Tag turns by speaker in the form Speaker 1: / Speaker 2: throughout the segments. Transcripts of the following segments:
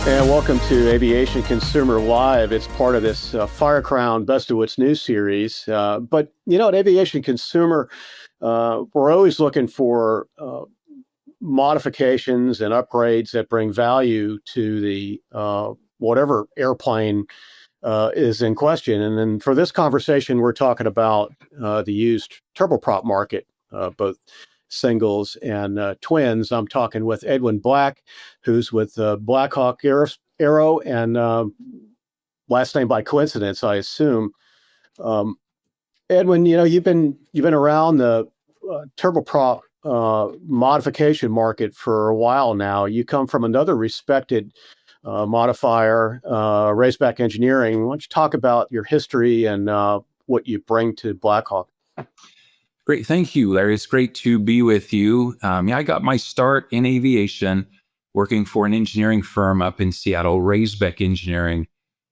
Speaker 1: And welcome to Aviation Consumer Live. It's part of this Fire Crown Best of What's New series. But, at Aviation Consumer, we're always looking for modifications and upgrades that bring value to the whatever airplane is in question. And then for this conversation, we're talking about the used turboprop market, both singles and twins. I'm talking with Edwin Black, who's with Blackhawk Aero, and last name by coincidence, I assume. Edwin, you've been around the turboprop modification market for a while now. You come from another respected modifier, Raceback Engineering. Why don't you talk about your history and what you bring to Blackhawk?
Speaker 2: Great. Thank you, Larry. It's great to be with you. I got my start in aviation working for an engineering firm up in Seattle, Raceback Engineering,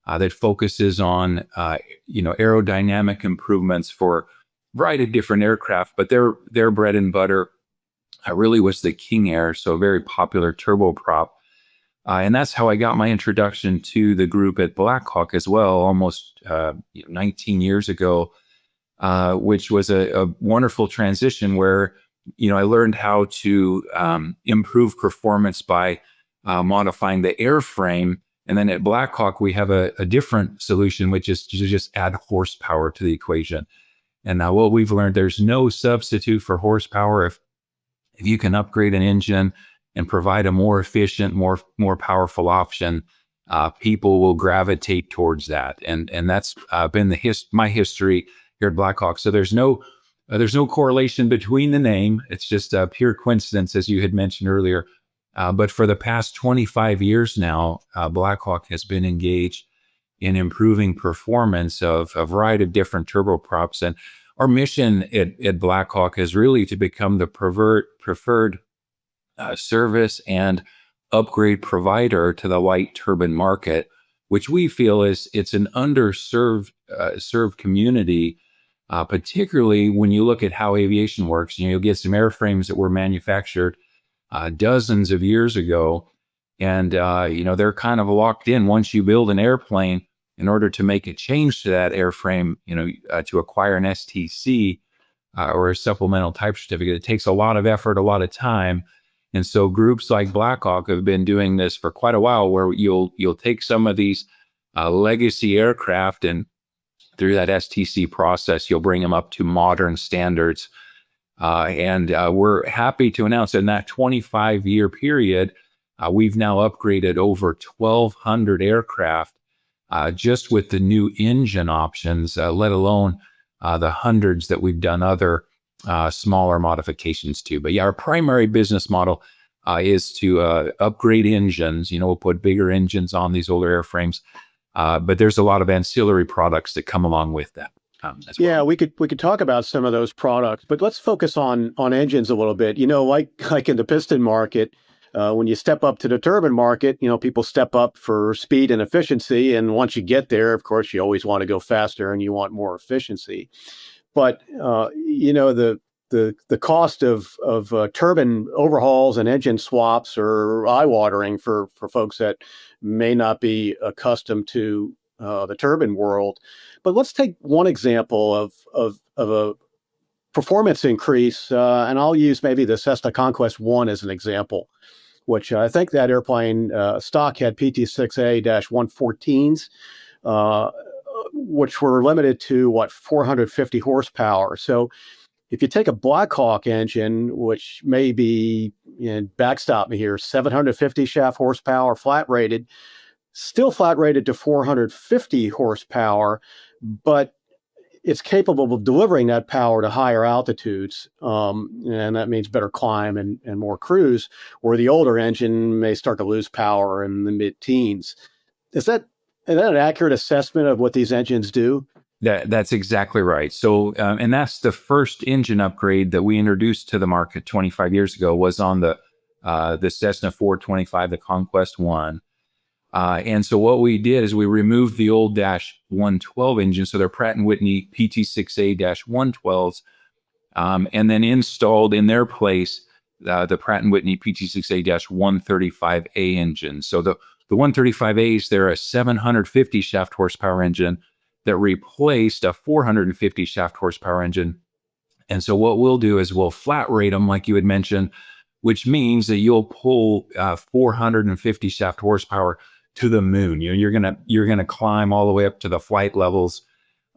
Speaker 2: that focuses on, aerodynamic improvements for a variety of different aircraft. But their bread and butter really was the King Air, so a very popular turboprop. And that's how I got my introduction to the group at Blackhawk as well, almost 19 years ago. Which was a wonderful transition where, I learned how to improve performance by modifying the airframe. And then at Blackhawk, we have a different solution, which is to just add horsepower to the equation. And now what we've learned, there's no substitute for horsepower. If you can upgrade an engine and provide a more efficient, more powerful option, people will gravitate towards that. And that's been my history here at Blackhawk. So there's no correlation between the name. It's just a pure coincidence, as you had mentioned earlier. But for the past 25 years now, Blackhawk has been engaged in improving performance of a variety of different turboprops. And our mission at Blackhawk is really to become the preferred service and upgrade provider to the light turbine market, which we feel it's an underserved served community. Particularly when you look at how aviation works, you'll get some airframes that were manufactured dozens of years ago, and they're kind of locked in. Once you build an airplane, in order to make a change to that airframe, to acquire an STC or a supplemental type certificate, it takes a lot of effort, a lot of time. And so groups like Blackhawk have been doing this for quite a while, where you'll take some of these legacy aircraft, and through that STC process, you'll bring them up to modern standards. And we're happy to announce that in that 25-year period, we've now upgraded over 1,200 aircraft just with the new engine options, let alone the hundreds that we've done other smaller modifications to. But yeah, our primary business model is to upgrade engines. We'll put bigger engines on these older airframes. But there's a lot of ancillary products that come along with that as well.
Speaker 1: Yeah, we could talk about some of those products, but let's focus on engines a little bit. Like in the piston market, when you step up to the turbine market, people step up for speed and efficiency, and once you get there, of course, you always want to go faster and you want more efficiency. But the cost of turbine overhauls and engine swaps are eye-watering for folks that may not be accustomed to the turbine world. But let's take one example of a performance increase, and I'll use maybe the Cessna Conquest 1 as an example, which I think that airplane stock had PT6A-114s, which were limited to 450 horsepower. So if you take a Blackhawk engine, which may be, backstop me here, 750 shaft horsepower, flat rated to 450 horsepower, but it's capable of delivering that power to higher altitudes, and that means better climb and more cruise, where the older engine may start to lose power in the mid-teens. Is that an accurate assessment of what these engines do?
Speaker 2: That's exactly right. So, and that's the first engine upgrade that we introduced to the market 25 years ago, was on the Cessna 425, the Conquest 1. And so what we did is we removed the old -112 engine, so they're Pratt & Whitney PT6A-112s, and then installed in their place the Pratt & Whitney PT6A-135A engine. So the The 135As, they're a 750 shaft horsepower engine that replaced a 450 shaft horsepower engine. And so what we'll do is we'll flat rate them, like you had mentioned, which means that you'll pull 450 shaft horsepower to the moon. You're gonna climb all the way up to the flight levels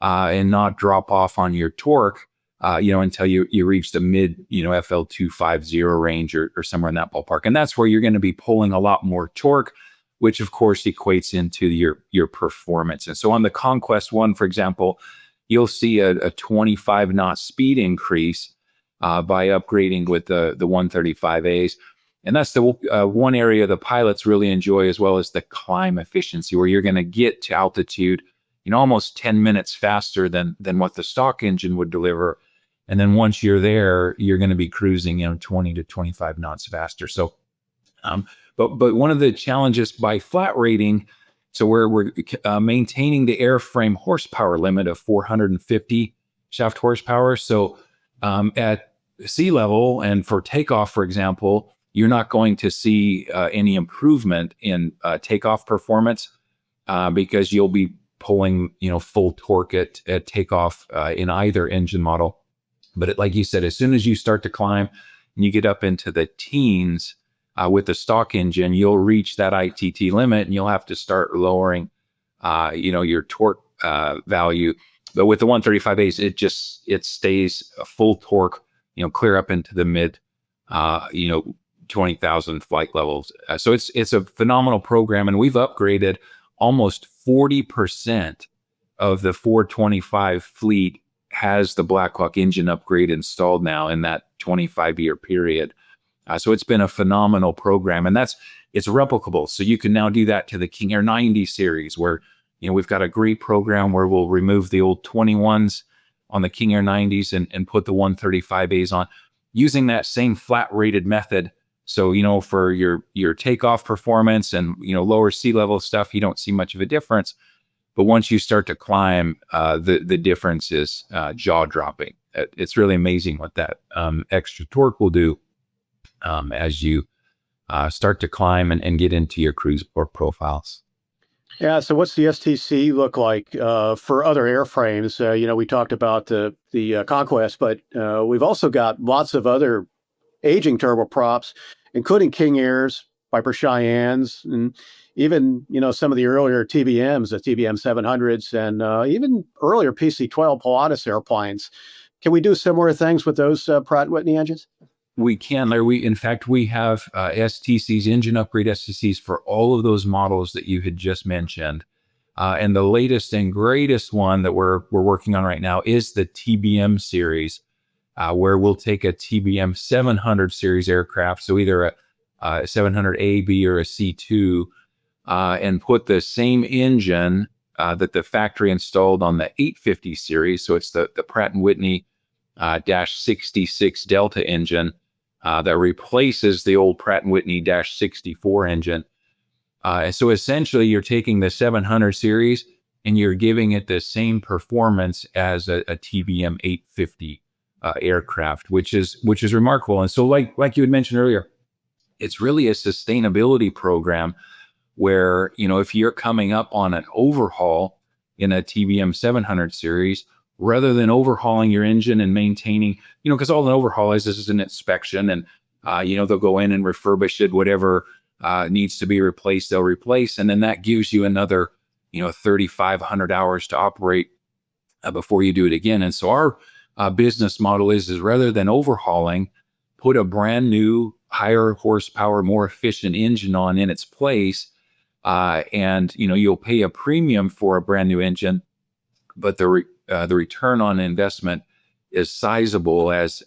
Speaker 2: and not drop off on your torque, until you reach the mid, FL250 range or somewhere in that ballpark. And that's where you're going to be pulling a lot more torque, which of course equates into your performance. And so on the Conquest One, for example, you'll see a 25 knot speed increase by upgrading with the 135As. And that's the one area the pilots really enjoy, as well as the climb efficiency, where you're going to get to altitude, almost 10 minutes faster than what the stock engine would deliver. And then once you're there, you're going to be cruising, 20 to 25 knots faster. So, but one of the challenges by flat rating, so we're maintaining the airframe horsepower limit of 450 shaft horsepower. So at sea level and for takeoff, for example, you're not going to see any improvement in takeoff performance because you'll be pulling, full torque at takeoff in either engine model. But like you said, as soon as you start to climb and you get up into the teens with the stock engine, you'll reach that ITT limit and you'll have to start lowering, your torque value. But with the 135As, it stays a full torque, clear up into the mid, 20,000 flight levels. So it's a phenomenal program, and we've upgraded almost 40% of the 425 fleet has the Blackhawk engine upgrade installed now in that 25-year period. So it's been a phenomenal program, and it's replicable. So you can now do that to the King Air 90 series, where we've got a great program where we'll remove the old 21s on the King Air 90s and put the 135As on using that same flat rated method. So, for your takeoff performance and, lower sea level stuff, you don't see much of a difference. But once you start to climb, the difference is jaw dropping. It's really amazing what that extra torque will do as you start to climb and get into your cruise profiles.
Speaker 1: Yeah. So what's the STC look like for other airframes? We talked about the Conquest, but we've also got lots of other aging turboprops, including King Airs, Piper Cheyennes, and even, some of the earlier TBMs, the TBM 700s, and even earlier PC-12 Pilatus airplanes. Can we do similar things with those Pratt & Whitney engines?
Speaker 2: We can, Larry. In fact, we have STCs, engine upgrade STCs for all of those models that you had just mentioned. And the latest and greatest one that we're working on right now is the TBM series, where we'll take a TBM 700 series aircraft, so either a 700A, B, or a C2, and put the same engine that the factory installed on the 850 series. So it's the Pratt & Whitney -66 Delta engine that replaces the old Pratt & Whitney -64 engine. So essentially, you're taking the 700 series and you're giving it the same performance as a TBM 850 aircraft, which is remarkable. And so, like you had mentioned earlier, it's really a sustainability program where, if you're coming up on an overhaul in a TBM 700 series, rather than overhauling your engine and maintaining, because all an overhaul is an inspection, and they'll go in and refurbish it, whatever needs to be replaced, they'll replace, and then that gives you another 3,500 hours to operate before you do it again. And so our business model is rather than overhauling, put a brand new, higher horsepower, more efficient engine on in its place, and you'll pay a premium for a brand new engine, but the return on investment is sizable. As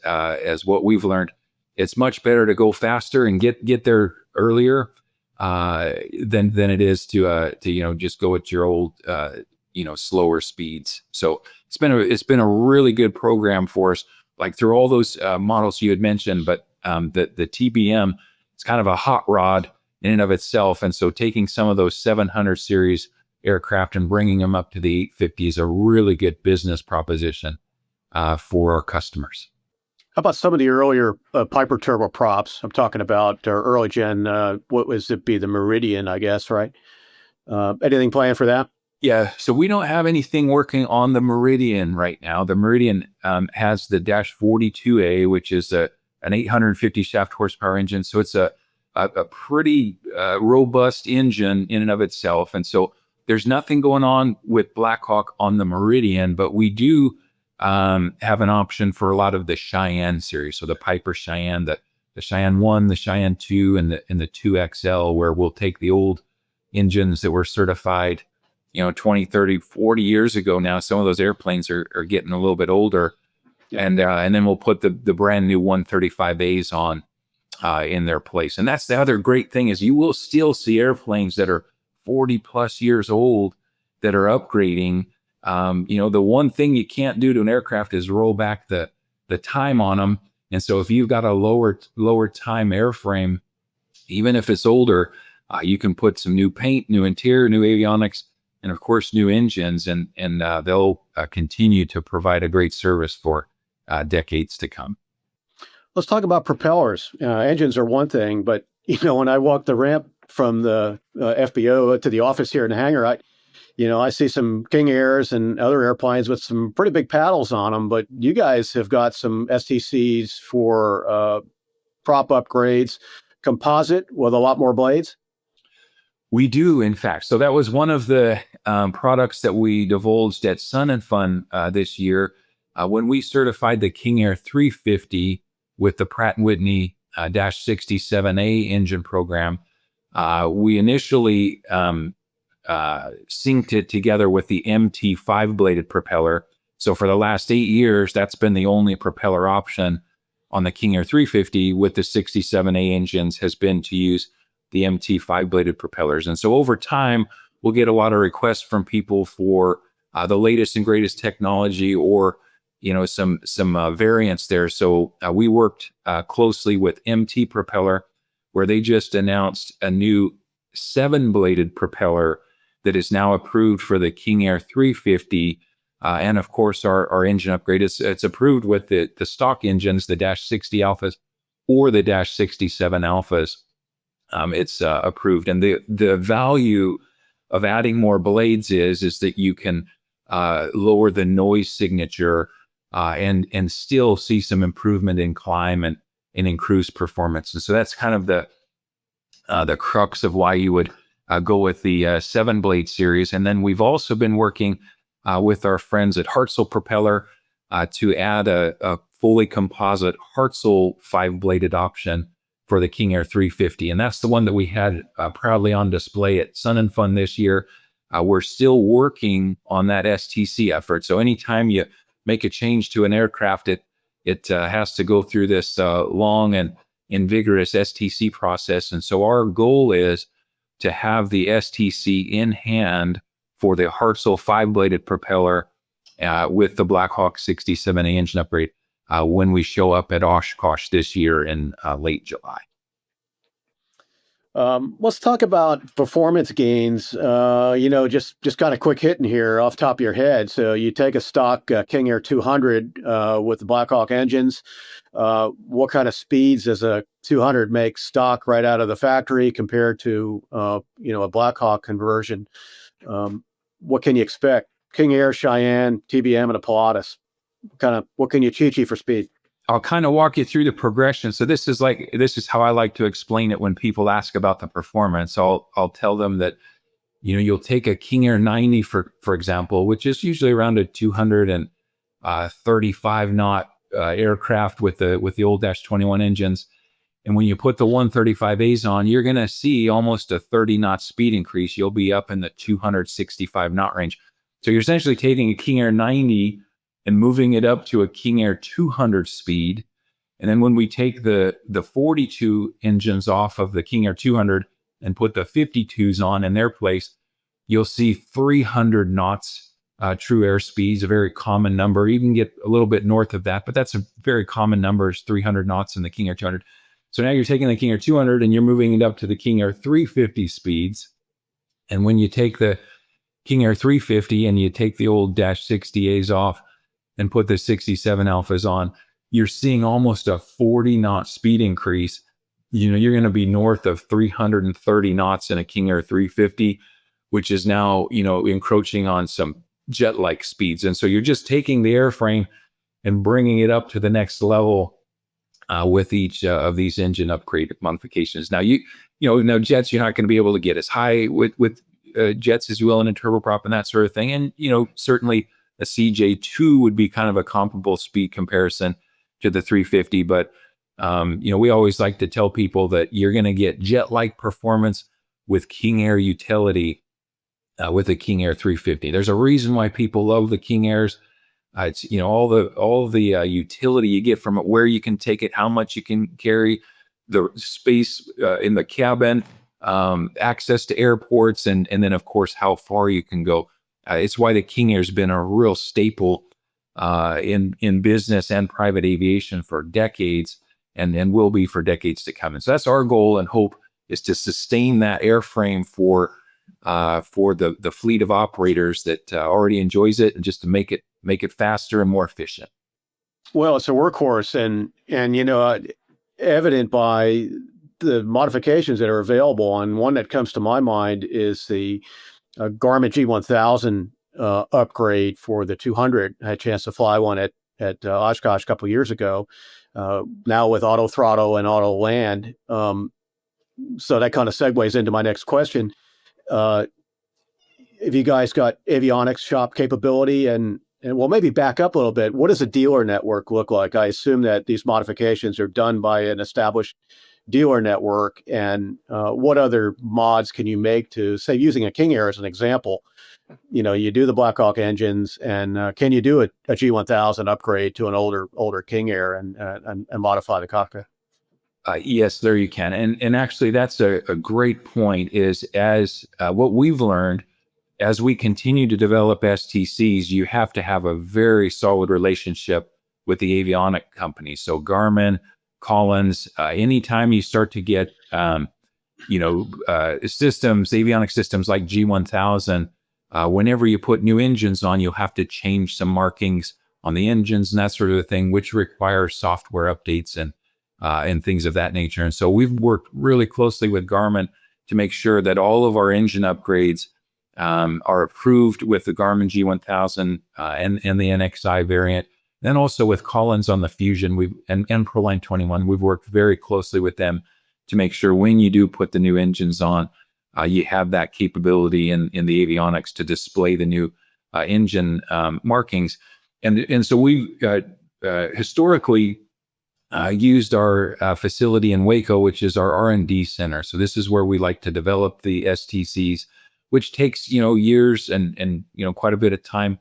Speaker 2: what we've learned, it's much better to go faster and get there earlier than it is to just go at your old slower speeds. So it's been a really good program for us, like through all those models you had mentioned. But the TBM, it's kind of a hot rod in and of itself, and so taking some of those 700 series aircraft and bringing them up to the 850 is a really good business proposition for our customers.
Speaker 1: How about some of the earlier Piper turboprops? I'm talking about early gen. What was it? Be the Meridian, I guess, right? Anything planned for that?
Speaker 2: Yeah, so we don't have anything working on the Meridian right now. The Meridian has the Dash 42A, which is an 850 shaft horsepower engine. So it's a pretty robust engine in and of itself. And so there's nothing going on with Blackhawk on the Meridian, but we do have an option for a lot of the Cheyenne series. So the Piper Cheyenne, the Cheyenne 1, the Cheyenne 2, and the 2XL, where we'll take the old engines that were certified 20, 30, 40 years ago now. Some of those airplanes are getting a little bit older.
Speaker 1: Yeah.
Speaker 2: And then we'll put the brand new 135As on in their place. And that's the other great thing is you will still see airplanes that are 40 plus years old that are upgrading. The one thing you can't do to an aircraft is roll back the time on them. And so if you've got a lower time airframe, even if it's older, you can put some new paint, new interior, new avionics, and of course new engines, and they'll continue to provide a great service for decades to come.
Speaker 1: Let's talk about propellers. Engines are one thing, but when I walk the ramp from the FBO to the office here in the hangar, I see some King Airs and other airplanes with some pretty big paddles on them. But you guys have got some STCs for prop upgrades, composite with a lot more blades.
Speaker 2: We do, in fact. So that was one of the products that we divulged at Sun and Fun this year when we certified the King Air 350 with the Pratt & Whitney Dash 67A engine program. We initially synced it together with the MT 5-bladed propeller. So for the last 8 years, that's been the only propeller option on the King Air 350 with the 67A engines has been to use the MT 5-bladed propellers. And so over time, we'll get a lot of requests from people for the latest and greatest technology or, some variants there. So we worked closely with MT Propeller, where they just announced a new 7-bladed propeller that is now approved for the King Air 350. And of course, our engine upgrade it's approved with the stock engines, the Dash 60 Alphas or the Dash 67 Alphas. It's approved, and the value of adding more blades is that you can lower the noise signature and still see some improvement in climb and in cruise performance. And so that's kind of the crux of why you would go with the 7-blade series. And then we've also been working with our friends at Hartzell Propeller to add a fully composite Hartzell 5-bladed option for the King Air 350. And that's the one that we had proudly on display at Sun and Fun this year. We're still working on that STC effort. So anytime you make a change to an aircraft, it has to go through this long and vigorous STC process. And so our goal is to have the STC in hand for the Hartzell 5-bladed propeller with the Blackhawk 67A engine upgrade when we show up at Oshkosh this year in late July.
Speaker 1: Let's talk about performance gains. Just got a quick hit in here off the top of your head. So you take a stock King Air 200 with the Blackhawk engines. What kind of speeds does a 200 make stock right out of the factory compared to a Blackhawk conversion? What can you expect? King Air, Cheyenne, TBM, and a Pilatus. What can you chi for speed?
Speaker 2: I'll kind of walk you through the progression. So this is how I like to explain it when people ask about the performance. I'll tell them that, you'll take a King Air 90 for example, which is usually around a 235 knot aircraft with the old Dash 21 engines. And when you put the 135As on, you're going to see almost a 30 knot speed increase. You'll be up in the 265 knot range. So you're essentially taking a King Air 90 and moving it up to a King Air 200 speed. And then when we take the 42 engines off of the King Air 200 and put the 52s on in their place, you'll see 300 knots true air speeds, a very common number. You can get a little bit north of that, but that's a very common number, is 300 knots in the King Air 200. So now you're taking the King Air 200 and you're moving it up to the King Air 350 speeds. And when you take the King Air 350 and you take the old Dash 60As off and put the 67 Alphas on, you're seeing almost a 40 knot speed increase. You're going to be north of 330 knots in a King Air 350, which is now, encroaching on some jet-like speeds. And so you're just taking the airframe and bringing it up to the next level with each of these engine upgrade modifications. Now, now jets, you're not going to be able to get as high with jets as you will in a turboprop and that sort of thing. And, certainly a CJ2 would be kind of a comparable speed comparison to the 350. But, we always like to tell people that you're going to get jet-like performance with King Air utility with the King Air 350. There's a reason why people love the King Airs. It's all the utility you get from it, where you can take it, how much you can carry, the space in the cabin, access to airports, and then of course how far you can go. It's why the King Air's been a real staple in business and private aviation for decades, and will be for decades to come. And so that's our goal and hope, is to sustain that airframe for the fleet of operators that already enjoys it, and just to make it faster and more efficient.
Speaker 1: Well, it's a workhorse, and evident by the modifications that are available. And one that comes to my mind is the Garmin G1000 upgrade for the 200. I had a chance to fly one at Oshkosh a couple of years ago. Now with auto throttle and auto land. So that kind of segues into my next question. If you guys got avionics shop capability, and well, maybe back up a little bit, what does a dealer network look like? I assume that these modifications are done by an established dealer network. And what other mods can you make to, say, using a King Air as an example? You do the Blackhawk engines, and can you do a G1000 upgrade to an older King Air and modify the cockpit?
Speaker 2: Yes, there you can. And actually, that's a great point, is as what we've learned as we continue to develop STCs, you have to have a very solid relationship with the avionic companies. So Garmin, Collins, anytime you start to get, systems, avionic systems like G1000, whenever you put new engines on, you'll have to change some markings on the engines and that sort of thing, which requires software updates and things of that nature. And so we've worked really closely with Garmin to make sure that all of our engine upgrades are approved with the Garmin G1000 and the NXI variant. Then also with Collins on the Fusion and Proline 21, we've worked very closely with them to make sure when you do put the new engines on, you have that capability in the avionics to display the new engine markings. And so we historically used our facility in Waco, which is our R&D center. So this is where we like to develop the STCs, which takes years and quite a bit of time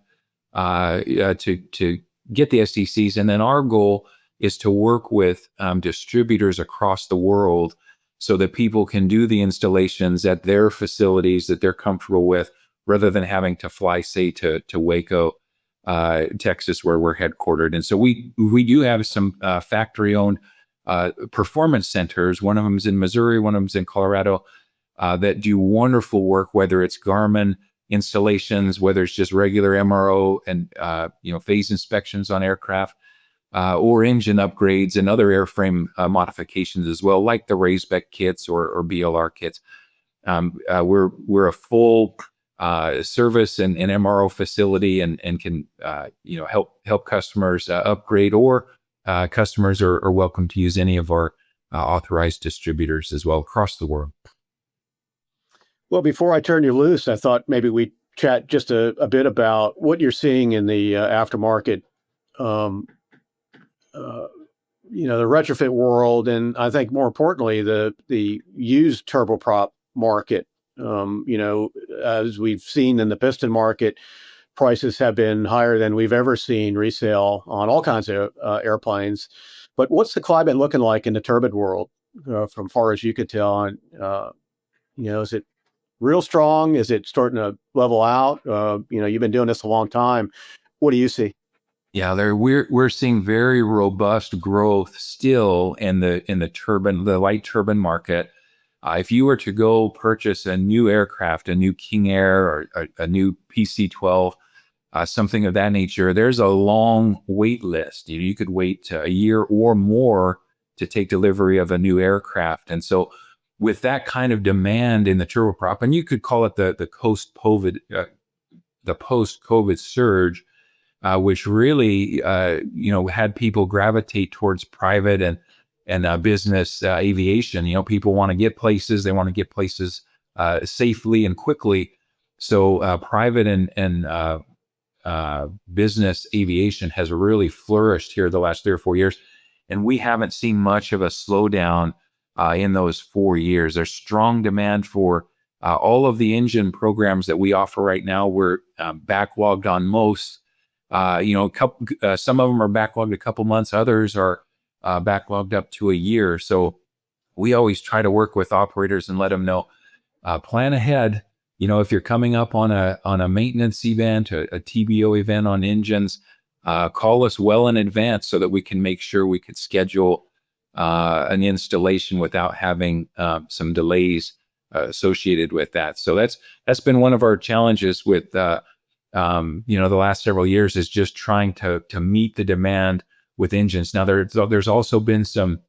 Speaker 2: to get the STCs. And then our goal is to work with distributors across the world so that people can do the installations at their facilities that they're comfortable with, rather than having to fly, say, to Waco, Texas, where we're headquartered. And so we do have some factory-owned performance centers. One of them is in Missouri, one of them is in Colorado, that do wonderful work, whether it's Garmin installations, whether it's just regular MRO and phase inspections on aircraft, or engine upgrades and other airframe modifications as well, like the Raisbeck kits or BLR kits. We're a full service and MRO facility, and can help customers upgrade, or customers are welcome to use any of our authorized distributors as well across the world.
Speaker 1: Well, before I turn you loose, I thought maybe we'd chat just a bit about what you're seeing in the aftermarket, the retrofit world, and I think more importantly, the used turboprop market. As we've seen in the piston market, prices have been higher than we've ever seen resale on all kinds of airplanes. But what's the climate looking like in the turbine world, from far as you could tell? And is it real strong? Is it starting to level out? You've been doing this a long time. What do you see?
Speaker 2: Yeah, we're seeing very robust growth still in the turbine, the light turbine market. If you were to go purchase a new aircraft, a new King Air or a new PC-12, something of that nature, there's a long wait list. You could wait a year or more to take delivery of a new aircraft. And so with that kind of demand in the turboprop, and you could call it the post-COVID surge, which really had people gravitate towards private and business aviation. People want to get places. They want to get places safely and quickly. So private and business aviation has really flourished here the last 3 or 4 years, and we haven't seen much of a slowdown in those 4 years. There's strong demand for all of the engine programs that we offer right now. We're backlogged on most. Some of them are backlogged a couple months. Others are backlogged up to a year. So we always try to work with operators and let them know, plan ahead. If you're coming up on a maintenance event, a TBO event on engines, call us well in advance so that we can make sure we could schedule an installation without having some delays associated with that. So that's been one of our challenges with the last several years, is just trying to meet the demand with engines. Now there's also been some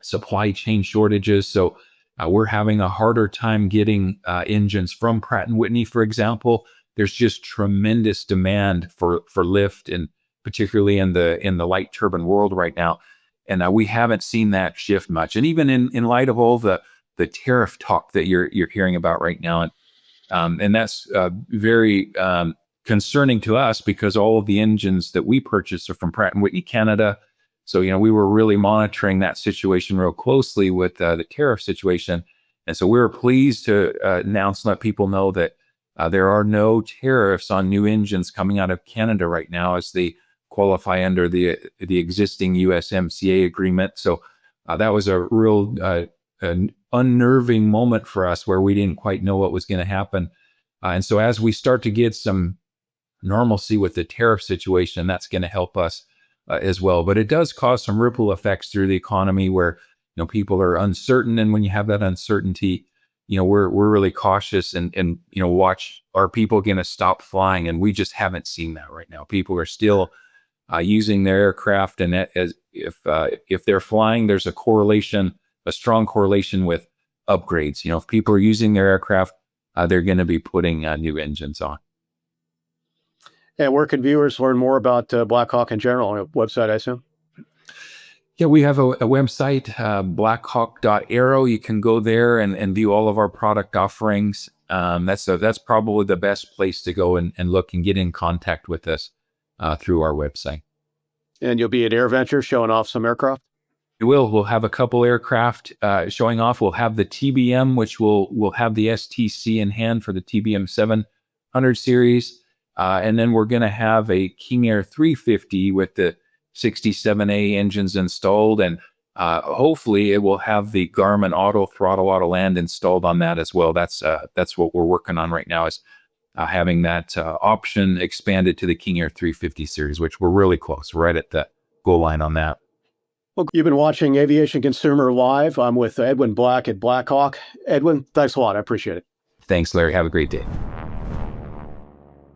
Speaker 2: supply chain shortages, so we're having a harder time getting engines from Pratt & Whitney, for example. There's just tremendous demand for lift, and particularly in the light turbine world right now. And we haven't seen that shift much. And even in light of all the tariff talk that you're hearing about right now, and that's very concerning to us, because all of the engines that we purchase are from Pratt & Whitney Canada. So, we were really monitoring that situation real closely with the tariff situation. And so we were pleased to announce and let people know that there are no tariffs on new engines coming out of Canada right now, as they qualify under the existing USMCA agreement. So that was a real an unnerving moment for us, where we didn't quite know what was going to happen. And so as we start to get some normalcy with the tariff situation, that's going to help us as well. But it does cause some ripple effects through the economy, where people are uncertain, and when you have that uncertainty, we're really cautious and watch, are people going to stop flying? And we just haven't seen that right now. People are still using their aircraft, and if they're flying, there's a strong correlation with upgrades. If people are using their aircraft, they're going to be putting new engines on.
Speaker 1: And where can viewers learn more about Blackhawk in general? On a website, I assume?
Speaker 2: Yeah, we have a website, blackhawk.aero. You can go there and view all of our product offerings. That's probably the best place to go and look and get in contact with us through our website.
Speaker 1: And you'll be at AirVenture showing off some aircraft?
Speaker 2: We'll have a couple aircraft showing off. We'll have the TBM, which will have the STC in hand for the TBM 700 series. And then we're going to have a King Air 350 with the 67A engines installed. And hopefully it will have the Garmin Auto Throttle Auto Land installed on that as well. That's what we're working on right now, is having that option expanded to the King Air 350 series, which we're really close, right at the goal line on that.
Speaker 1: Well, you've been watching Aviation Consumer Live. I'm with Edwin Black at Blackhawk. Edwin, thanks a lot. I appreciate it.
Speaker 2: Thanks, Larry. Have a great day.